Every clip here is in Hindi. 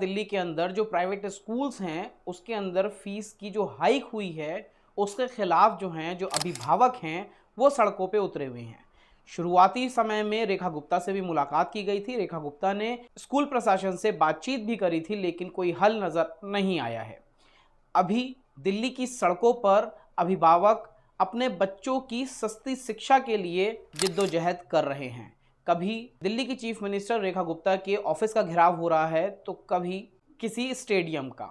दिल्ली के अंदर जो प्राइवेट स्कूल्स हैं उसके अंदर फीस की जो हाइक हुई है उसके खिलाफ जो हैं जो अभिभावक हैं वो सड़कों पे उतरे हुए हैं। शुरुआती समय में रेखा गुप्ता से भी मुलाकात की गई थी। रेखा गुप्ता ने स्कूल प्रशासन से बातचीत भी करी थी, लेकिन कोई हल नज़र नहीं आया है। अभी दिल्ली की सड़कों पर अभिभावक अपने बच्चों की सस्ती शिक्षा के लिए जिद्दोजहद कर रहे हैं। कभी दिल्ली की चीफ मिनिस्टर रेखा गुप्ता के ऑफिस का घेराव हो रहा है तो कभी किसी स्टेडियम का।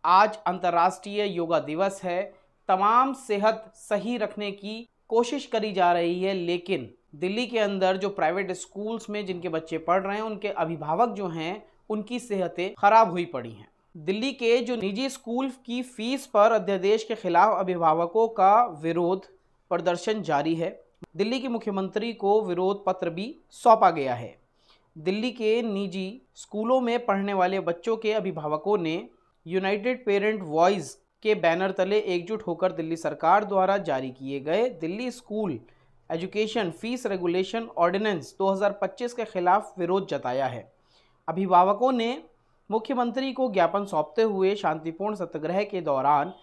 आज अंतर्राष्ट्रीय योगा दिवस है। तमाम सेहत सही रखने की कोशिश करी जा रही है, लेकिन दिल्ली के अंदर जो प्राइवेट स्कूल्स में जिनके बच्चे पढ़ रहे हैं उनके अभिभावक जो हैं उनकी सेहतें खराब हुई पड़ी हैं। दिल्ली के जो निजी स्कूल की फीस पर अध्यादेश के खिलाफ अभिभावकों का विरोध प्रदर्शन जारी है। दिल्ली के मुख्यमंत्री को विरोध पत्र भी सौंपा गया है। दिल्ली के निजी स्कूलों में पढ़ने वाले बच्चों के अभिभावकों ने यूनाइटेड पेरेंट वॉइस के बैनर तले एकजुट होकर दिल्ली सरकार द्वारा जारी किए गए Delhi school education fees regulation ordinance 2025 के खिलाफ विरोध जताया है। अभिभावकों ने मुख्यमंत्री को ज्ञापन सौंपते हुए शांतिपूर्ण सत्याग्रह के दौरान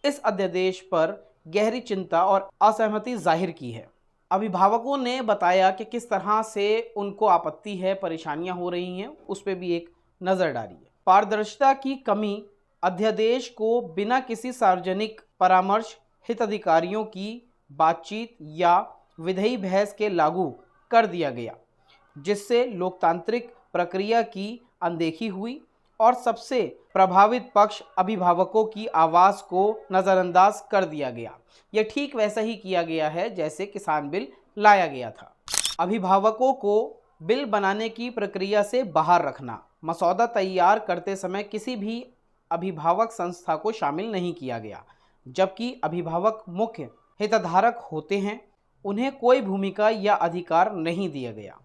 इस अध्यादेश पर गहरी चिंता और असहमति जाहिर की है। अभिभावकों ने बताया कि किस तरह से उनको आपत्ति है, परेशानियां हो रही हैं, उस पर भी एक नज़र डालिए। पारदर्शिता की कमी, अध्यादेश को बिना किसी सार्वजनिक परामर्श, हिताधिकारियों की बातचीत या विधेयी बहस के लागू कर दिया गया, जिससे लोकतांत्रिक प्रक्रिया की अनदेखी हुई और सबसे प्रभावित पक्ष अभिभावकों की आवाज़ को नज़रअंदाज कर दिया गया। यह ठीक वैसा ही किया गया है जैसे किसान बिल लाया गया था। अभिभावकों को बिल बनाने की प्रक्रिया से बाहर रखना, मसौदा तैयार करते समय किसी भी अभिभावक संस्था को शामिल नहीं किया गया, जबकि अभिभावक मुख्य हितधारक होते हैं, उन्हें कोई भूमिका या अधिकार नहीं दिया गया।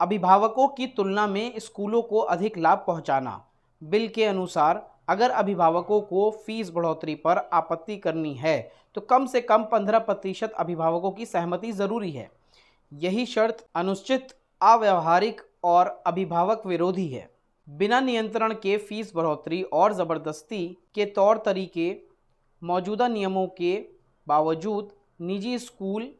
अभिभावकों की तुलना में स्कूलों को अधिक लाभ पहुंचाना। बिल के अनुसार अगर अभिभावकों को फीस बढ़ोतरी पर आपत्ति करनी है तो कम से कम 15% अभिभावकों की सहमति ज़रूरी है। यही शर्त अनुचित, अव्यावहारिक और अभिभावक विरोधी है। बिना नियंत्रण के फीस बढ़ोतरी और ज़बरदस्ती के तौर तरीके मौजूदा नियमों के बावजूद निजी स्कूल